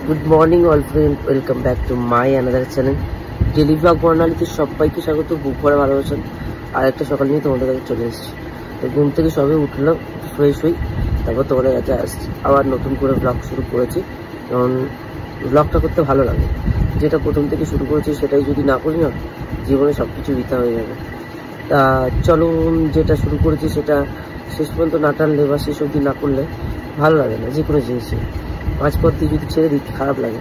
Good morning all friend, welcome back to my another channel daily blog বর্ণালীতে সবাইকে স্বাগত। বুক ভরা ভালোবাসেন। আর একটা সকাল নিয়ে তোমাদের কাছে চলে এসেছি। তো ঘুম থেকে সবে উঠলাম, ফ্রেশ হই, তারপর তোমাদের কাছে আসছি। আবার নতুন করে ব্লগ শুরু করেছি, কারণ ব্লগটা করতে ভালো লাগে। যেটা প্রথম থেকে শুরু করেছি সেটাই যদি না করি না, জীবনে সব কিছু বৃথা হয়ে যাবে। তা চলো, যেটা শুরু করেছি সেটা শেষ পর্যন্ত না টানলে বা শেষ অবধি না করলে ভালো লাগে না যে কোনো জিনিসই। মাঝপথ দিয়ে যদি ছেড়ে দিই খারাপ লাগে।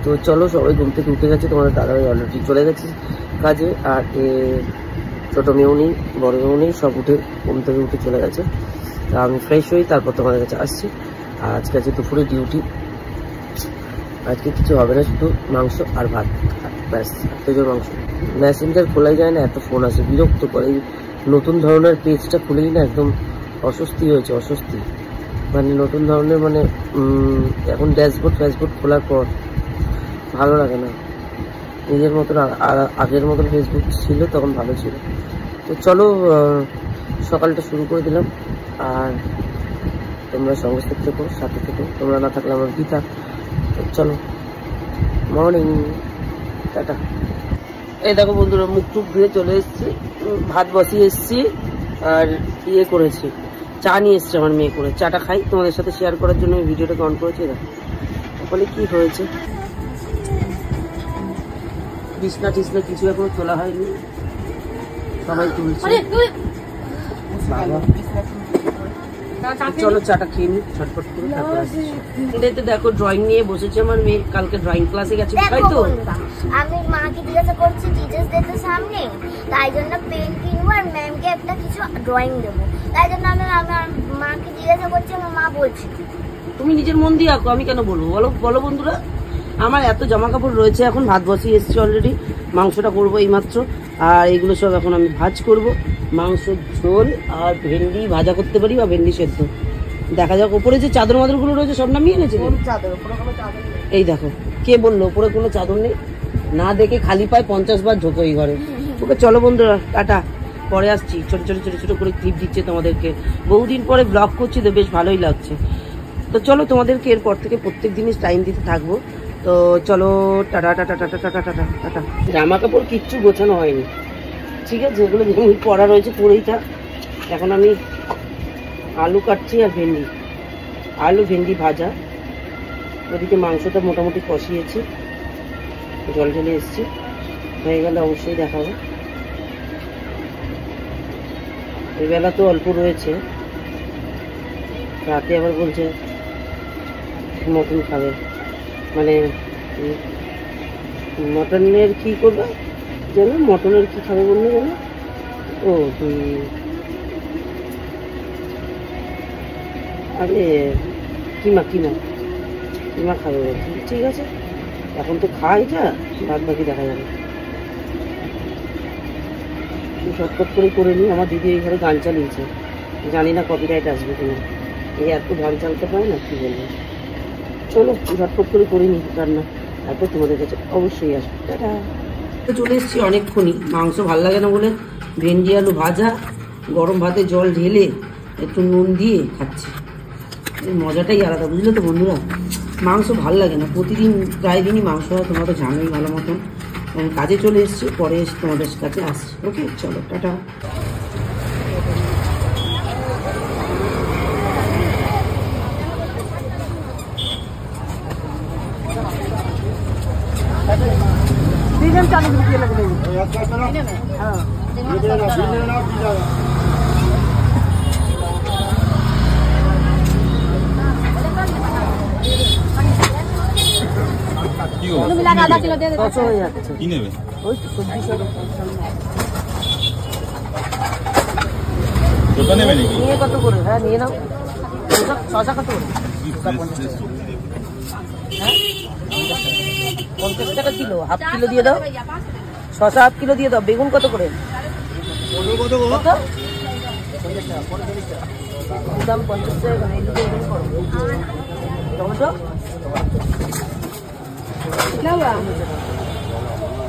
তো চলো, সবাই ঘুম থেকে উঠে গেছে, তোমাদের দাদাভাই অলরেডি চলে গেছে কাজে। আর ছোটো মেয়েও নেই, বড় মেয়েও নেই, সব উঠে ঘুম থেকে উঠে চলে গেছে। তা আমি ফ্রেশ হই, তারপর তোমাদের কাছে আসছি। আর আজকে আছে দুপুরে ডিউটি। আজকে কিছু হবে না, শুধু মাংস আর ভাত, ব্যাস। তেজোর মাংস। মেসেঞ্জার খোলাই যায় না, এত ফোন আসে, বিরক্ত করে। এই নতুন ধরনের পেজটা খুলেই না একদম অস্বস্তি হয়েছে, অস্বস্তি। মানে নতুন ধরনের, মানে এখন ড্যাশবোর্ড ফ্যাশবোর্ড খোলার পর ভালো লাগে না। নিজের মতন আগের মতন ফেসবুক ছিল তখন ভালো ছিল। তো চলো, সকালটা শুরু করে দিলাম। আর তোমরা সঙ্গে থেকো, সাথে থেকো, তোমরা না থাকলে আমার কি থাক। তো চলো, মর্নিং, টাটা। এই দেখো বন্ধুরা, মুখ টুক ধুয়ে চলে এসেছি, ভাত বসিয়ে এসেছি, আর করেছি, চা নিয়ে এসছে আমার মেয়ে করে। চাটা খাই, তোমাদের সাথে শেয়ার করার জন্য আমি ভিডিওটাকে অন করেছি। দেখো ওখানে কি হয়েছে, বিছনা টিছনা কিছু এখনো তোলা হয়নি, সবাই তুলছে। চলো চাটা খেয়ে নি ছটফট করে, তারপর দেখো ড্রয়িং নিয়ে বসেছে আমার মেয়ে। কালকে ড্রয়িং ক্লাসে গেছে, তাই তো? আমি মাকে জিজ্ঞাসা করছি টিচার্স ডে তো সামনে, তাই জন্য পেন কিনবো আর ম্যামকে একটা কিছু ড্রয়িং দেবো। তাই জন্য আমি আমার মাকে জিজ্ঞাসা করছি, আমার মা বলছে তুমি নিজের মন দিয়ে আঁকো, আমি কেন বলবো? বলো বলো বন্ধুরা। আমার এত জামা কাপড় রয়েছে, এখন ভাত বসিয়ে এসেছি অলরেডি, মাংসটা করবো এইমাত্র। আর এগুলো সব এখন আমি ভাজ করব, মাংস ঝোল আর ভেন্ডি ভাজা করতে পারি, বা ভেন্ডি সেদ্ধ। দেখা যাক। ওপরে যে চাদর মাদরগুলো রয়েছে সব নামিয়ে এনেছে। এই দেখো, কে বললো ওপরে কোনো চাদর নেই? না দেখে খালি পায় 50 বার ঢোকো এই ঘরে। ওকে চলো বন্ধুরা, টাটা, পরে আসছি। ছোট ছোট ছোট ছোট করে ক্লিপ দিচ্ছে তোমাদেরকে, বহুদিন পরে ব্লগ করছি তো বেশ ভালোই লাগছে। তো চলো, তোমাদেরকে এরপর থেকে প্রত্যেক দিনই টাইম দিতে থাকবো। তো চলো, tata tata tata tata tata tata. জামা কাপড় কিচ্ছু গোছানো হয়নি, ঠিক আছে? যেগুলো পড়া রয়েছে পরেই থাক। এখন আমি আলু কাটছি আর ভেন্ডি, আলু ভেন্ডি ভাজা। ওদিকে মাংসটা মোটামুটি কষিয়েছি, জল ঢেলে এসছি, হয়ে গেলে অবশ্যই দেখাবো। এবেলা তো অল্প রয়েছে, রাতে আবার বলছে মটন খাবে, মানে মটনের কি করবে জানো? মটনের কি খাবে বললে জানো? ও আরে কিমা কিমা কিমা খাবে বলছি। ঠিক আছে, এখন তো খাই, এটা বাদ বাকি দেখা যাবে। শর্টকাট করে নিই। আমার দিদি এই ঘরে গান চালিয়েছে, জানি না কপিরাইট আসবে কিনা। এই এত গান চালতে পারে না, কি বলবো। চলো ঝটপট করে নিই রান্না, তারপর তোমাদের কাছে অবশ্যই আসবে। টাটা। চলে এসেছি অনেকক্ষণই। মাংস ভাল লাগে না বলে ভেন্ডি আলু ভাজা, গরম ভাতে জল ঢেলে একটু নুন দিয়ে খাচ্ছি। এই মজাটাই আলাদা, বুঝলে তো বন্ধুরা? মাংস ভাল লাগে না, প্রতিদিন প্রায় দিনই মাংস হয়, তোমরা তো জানোই ভালো মতন। আমি কাজে চলে এসেছি, পরে এসে তোমাদের কাছে আসছি। ওকে চলো, টাটা। নিয়ে কত করে? হ্যাঁ নিয়ে নাও। শসা কত করে? 50 টাকা কিলো। হাফ কিলো দিয়ে দাও, শসা হাফ কিলো দিয়ে দাও। বেগুন কত করে? দাম 50 টাকা। টমেটো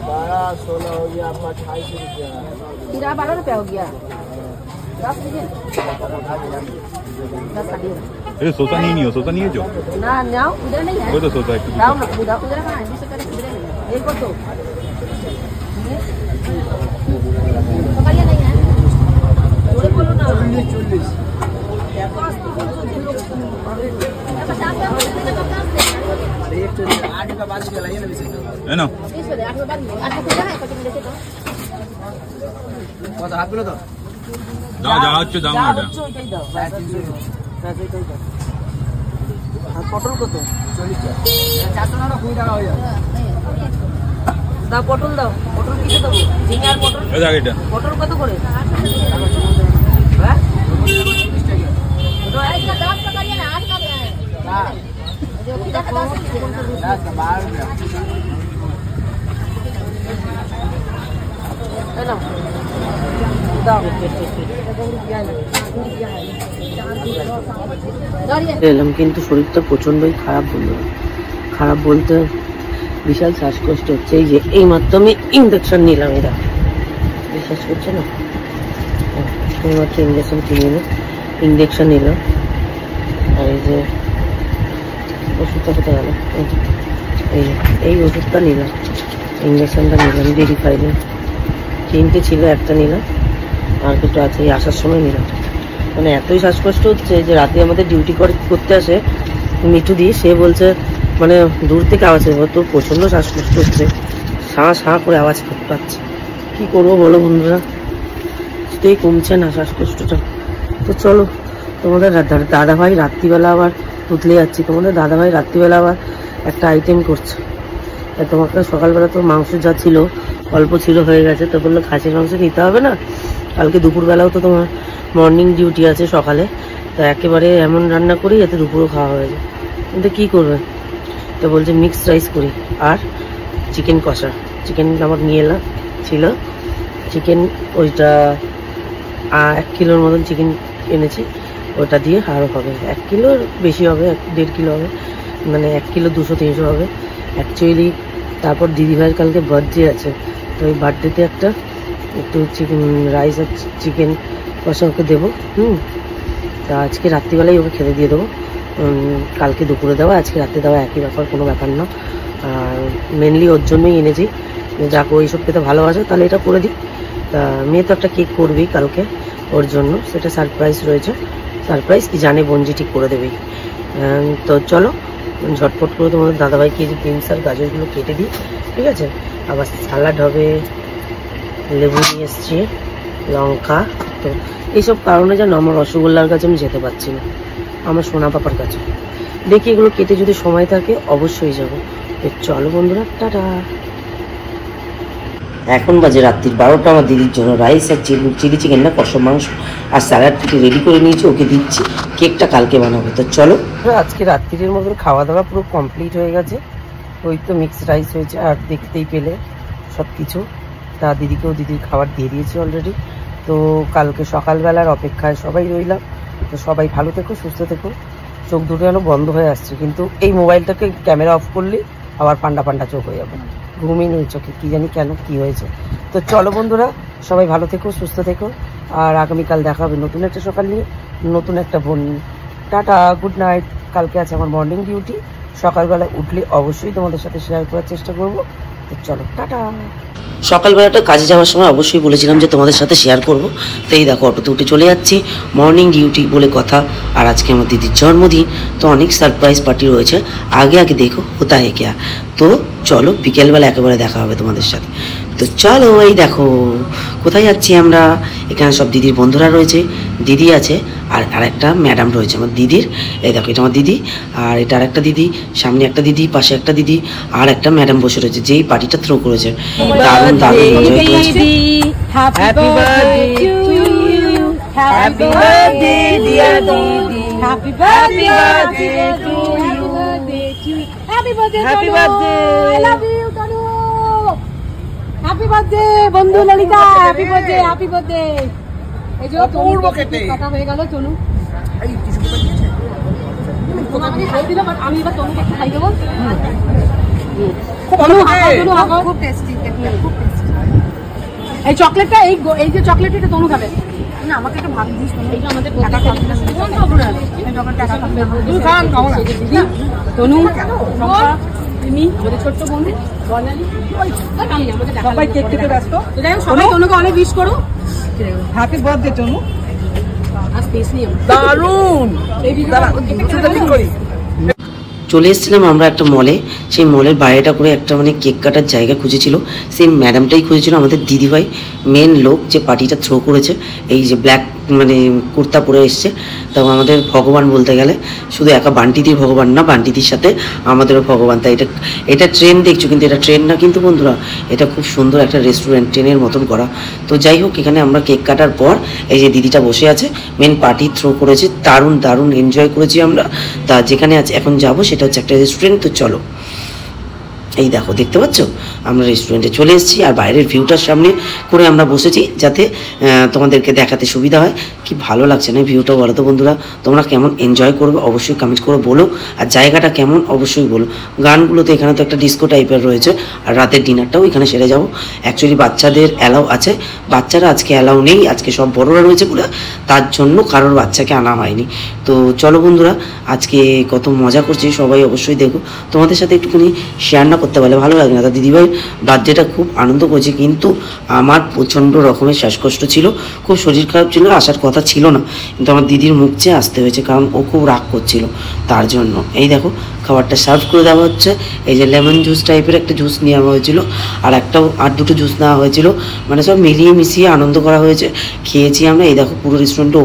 12-16 हो गया आपका, 28 रुपया। 12 रुपया हो गया। 10 लीजिए, 10 का ये सोचा नहीं नहीं हो सोचा नहीं है जो ना नाओ उधर नहीं है वो तो सोचा है दाओ ना दाओ उधर कहां है जिससे करे उधर नहीं एक को तो पकड़िए नहीं है थोड़े बोलो ना 40 है ना যাও হচ্ছে দাম না এটা আর পটল কত 400 টাকা 20 টাকা হয়ে যাবে দাও পটল দাও পটল কিসে দেবো ঝিঙে আর পটল এই দেখ এটা পটল কত করে হ্যাঁ এটা 10 টাকা দিয়ে না 8 টাকা হ্যাঁ जो किधर का 10 का 12 है ना এলাম কিন্তু শরীরটা প্রচন্ডই খারাপ বললো খারাপ বলতে বিশাল শ্বাসকষ্ট হচ্ছে এই যে এই মাত্র আমি ইঞ্জেকশন নিলাম এরা বিশ্বাস করছে না এই মাত্র ইঞ্জেকশন কিনে নিলাম ইঞ্জেকশন নিলাম আর এই যে ওষুধটা কোথায় গেল এই ওষুধটা নিলাম ইঞ্জেকশনটা নিলাম দেরি পাইনি 3টে ছিল একটা নিলাম আর কিছু আছে আসার সময় নিলাম মানে এতই শ্বাসকষ্ট হচ্ছে যে রাতে আমাদের ডিউটি করতে আসে মিঠু দি সে বলছে মানে দূর থেকে আওয়াজ হবে তো প্রচণ্ড শ্বাসকষ্ট হচ্ছে শাঁ করে আওয়াজ করতে পাচ্ছে কী করবো বলো বন্ধুরা সেটাই কমছে না শ্বাসকষ্টটা তো চলো তোমাদের দাদাভাই রাত্রিবেলা আবার উতলে যাচ্ছি তোমাদের দাদাভাই রাত্রিবেলা আবার একটা আইটেম করছে তোমাকে সকালবেলা তো মাংস যা ছিল অল্প ছিল হয়ে গেছে তো বললো খাসির মাংস নিতে হবে না কালকে দুপুরবেলাও তো তোমার মর্নিং ডিউটি আছে সকালে তো একেবারে এমন রান্না করি যাতে দুপুরও খাওয়া হয়ে যায় কিন্তু কী করবে তো বলছে মিক্সড রাইস করি আর চিকেন কষা চিকেন আমার নিয়ে এলাম ছিল চিকেন ওইটা 1 কিলোর মতন চিকেন এনেছি ওটা দিয়ে আরও হবে 1 কিলোর বেশি হবে 1.5 কিলো হবে মানে 1 কিলো 200-300 হবে অ্যাকচুয়ালি তারপর দিদিভাইয়ের কালকে বার্থডে আছে তো ওই বার্থডেতে একটু চিকেন রাইস আর চিকেন কষা ওকে দেবো তা আজকে রাত্রিবেলায় ওকে খেতে দিয়ে দেবো কালকে দুপুরে দেওয়া আজকে রাতে দেওয়া একই ব্যাপার কোনো ব্যাপার না আর মেনলি ওর জন্যই এনেছি যাকে ওইসব খেতে ভালোবাসে তাহলে এটা করে দিই তা মেয়ে তো একটা কেক করবেই কালকে ওর জন্য সেটা সারপ্রাইজ রয়েছে সারপ্রাইজ কি জানে বঞ্জি ঠিক করে দেবেই তো চলো ঝটপট করে তোমাদের দাদাভাইকে যে বিনস আর গাজরগুলো কেটে দিই ঠিক আছে আবার সালাড হবে লেবু নিয়ে এসছি লঙ্কা তো এইসব কারণে যেন আমার রসগোল্লার কাছে আমি যেতে পারছি না আমার সোনা পাপার কাছে দেখি এগুলো কেটে যদি সময় থাকে অবশ্যই যাবো চলো বন্ধুরা টাটা এখন বাজে রাত্রির 12টা আমার দিদির জন্য রাইস আর চিলি চিকেন না কষা মাংস আর স্যালাড থেকে রেডি করে নিয়েছি ওকে দিচ্ছি কেকটা কালকে বানাবো তো চলো আজকে রাত্রির মতন খাওয়া দাওয়া পুরো কমপ্লিট হয়ে গেছে ওই তো মিক্সড রাইস হয়েছে আর দেখতেই পেলে সব কিছু তা দিদির খাবার দিয়ে দিয়েছি অলরেডি তো কালকে সকালবেলার অপেক্ষায় সবাই রইলাম তো সবাই ভালো থেকো সুস্থ থেকো চোখ দুটো যেন বন্ধ হয়ে আসছে কিন্তু এই মোবাইলটাকে ক্যামেরা অফ করলে আবার পান্ডা চোখ হয়ে যাবে ঘুমিয়ে নেই চোখে কী জানি কেন কী হয়েছে তো চলো বন্ধুরা সবাই ভালো থেকো সুস্থ থেকো আর আগামীকাল দেখা হবে নতুন একটা সকাল নিয়ে নতুন একটা বোন নিয়ে টাটা গুড নাইট কালকে আছে আমার মর্নিং ডিউটি সকালবেলা উঠলে অবশ্যই তোমাদের সাথে শেয়ার করার চেষ্টা করবো তো চলো টাটা সকালবেলাটা কাজে যাওয়ার সময় অবশ্যই বলেছিলাম যে তোমাদের সাথে শেয়ার করবো তো এই দেখো অটোতে উঠে চলে যাচ্ছি মর্নিং ডিউটি বলে কথা আর আজকে আমার দিদির জন্মদিন তো অনেক সারপ্রাইজ পার্টি রয়েছে আগে দেখো হোতা হে ক্যা তো চলো বিকেলবেলা একেবারে দেখা হবে তোমাদের সাথে তো চলো এই দেখো কোথায় যাচ্ছি আমরা এখানে সব দিদির বন্ধুরা রয়েছে দিদি আছে আর একটা ম্যাডাম রয়েছে আমার দিদির এই দেখো এটা আমার দিদি আর এটা আর একটা দিদি সামনে একটা দিদি পাশে একটা দিদি আর একটা ম্যাডাম বসে রয়েছে যেই পার্টিটা থ্রো করেছে দারুণ এনজয় করেছে happy birthday to you happy birthday dear দিদি happy birthday to you happy birthday I love you Tanu happy birthday বন্ধু ললিতা হ্যাপি বার্থডে এই যে পূর্ব কেটে কথা হয়ে গেল তনু এই কিছু কি দিয়েছে তোমাকে খাই দিলাম বাট আমি এবার তনুকে একটু খাই দেব খুব ভালো খুব টেস্টি খুব টেস্টি এই চকলেটটা এই যে চকলেট এটা তনু খাবে না আমাকে একটু ভাবি দিস এইটা আমাদের টাকা খাবে না টাকা খাবে তুই খান খাও না তনু তুমি আমাদের ছোট্ট বোন বর্ণালী সবাই কেক কেটে ব্যস্ত তো যাই হোক সবাই তনুকে অনেক উইশ করো হ্যাপি বার্থডে তনু আজ স্পেস নিয়ে দারুণ এই ভিডিও করি চলে এসেছিলাম আমরা একটা মলে। সেই মলের বাইরেটা করে একটা মানে কেক কাটার জায়গা খুঁজেছিল, সেই ম্যাডামটাই খুঁজেছিল, আমাদের দিদিভাই মেন লোক যে পার্টিটা থ্রো করেছে, এই যে ব্ল্যাক মানে কুর্তা পরে এসছে। তো আমাদের ভগবান বলতে গেলে শুধু একা বান্টিদির ভগবান না, বান্টিদির সাথে আমাদেরও ভগবান। তাই এটা ট্রেন দেখছো, কিন্তু এটা ট্রেন না কিন্তু বন্ধুরা, এটা খুব সুন্দর একটা রেস্টুরেন্ট, ট্রেনের মতন করা। তো যাই হোক, এখানে আমরা কেক কাটার পর এই যে দিদিটা বসে আছে, মেন পার্টি থ্রো করেছে, দারুণ দারুণ এনজয় করেছি আমরা। তা যেখানে আছে এখন যাব সেটা হচ্ছে একটা রেস্টুরেন্ট। তো চলো, এই দেখো দেখতে পাচ্ছ আমরা রেস্টুরেন্টে চলে এসেছি, আর বাইরের ভিউটার সামনে করে আমরা বসেছি যাতে তোমাদেরকে দেখাতে সুবিধা হয়। কি ভালো লাগছে না ভিউটা, বলো তো বন্ধুরা? তোমরা কেমন এনজয় করবে অবশ্যই কমেন্ট করে বলো, আর জায়গাটা কেমন অবশ্যই বলো। গানগুলো তো এখানে তো একটা ডিস্কো টাইপের রয়েছে, আর রাতের ডিনারটাও এখানে সেরে যাবো। অ্যাকচুয়ালি বাচ্চাদের অ্যালাউ আছে, বাচ্চারা আজকে অ্যালাউ নেই, আজকে সব বড়রা রয়েছে বলে তার জন্য কারোর বাচ্চাকে আনা হয়নি। তো চলো বন্ধুরা, আজকে কত মজা করছি সবাই অবশ্যই দেখো। তোমাদের সাথে একটুখানি শেয়ার না করতে পারলে ভালো লাগে না। তার দিদিভাই বার্থডেটা খুব আনন্দ করেছে, কিন্তু আমার প্রচণ্ড রকমের শ্বাসকষ্ট ছিল, খুব শরীর খারাপ ছিল, আসার কথা ছিল না, কিন্তু আমার দিদির মুখ চেয়ে আসতে হয়েছে, কারণ ও খুব রাগ করছিল তার জন্য। এই দেখো খাবারটা সার্ভ করে দেওয়া হচ্ছে। এই যে লেমন জুস টাইপের একটা জুস নেওয়া হয়েছিল, আর দুটো জুস নেওয়া হয়েছিল, মানে সব মিলিয়ে মিশিয়ে আনন্দ করা হয়েছে, খেয়েছি আমরা। এই দেখো পুরো রেস্টুরেন্টের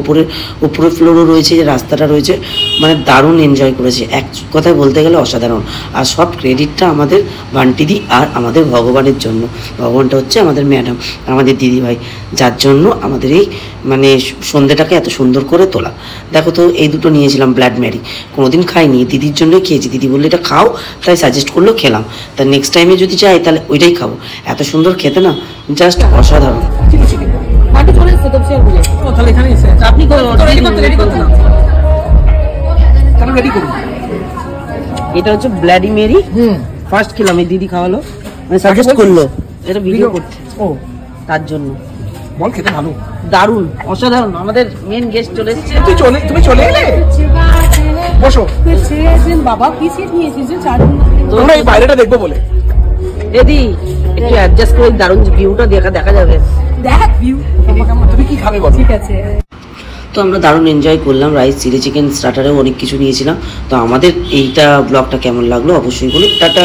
উপরের ফ্লোরও রয়েছে, যে রাস্তাটা রয়েছে, মানে দারুণ এনজয় করেছে, এক কথায় বলতে গেলে অসাধারণ। আর সব ক্রেডিটটা আমাদের বান্টিদি আর আমাদের ভগবানের জন্য। ভগবানটা হচ্ছে আমাদের ম্যাডাম, আমাদের দিদিভাই, যার জন্য আমাদের এই মানে সন্ধ্যেটাকে এত সুন্দর করে তোলা। দেখো তো এই দুটো নিয়েছিলাম ব্লাড ম্যারি, কোনোদিন খাইনি, দিদির জন্যই খেয়েছি। দিদি বললে এটা খাও, তাই সাজেস্ট করলো, খেলাম। তা নেক্সট টাইমে যদি যাই তাহলে ওইটাই খাবো, এত সুন্দর খেতে না, জাস্ট অসাধারণ। এটা হচ্ছে ব্লাডি মেরি, ফার্স্ট খেলাম, এই দিদি খাওয়ালো, মানে সাজেস্ট করলো, এটা ভিডিও করছে ও, তার জন্য। বল খেতে ভালো, দারুণ অসাধারণ। আমাদের মেন গেস্ট চলে এসেছে। তুমি চলে এলে, বসো। বাবা কি সিট নিয়েছিস? তোমরা এই বাইরেটা দেখবো বলে দিদি একটু অ্যাডজাস্ট করে, দারুণ ভিউটা দেখা যাবে। দেখ ভিউ, তুমি কি খাবে বলো? ঠিক আছে। তো আমরা দারুণ এনজয় করলাম, রাইস, চিলি চিকেন, স্টার্টারেও অনেক কিছু নিয়েছিলাম। তো আমাদের এইটা ব্লগটা কেমন লাগলো অবশ্যই বলুন। টাটা।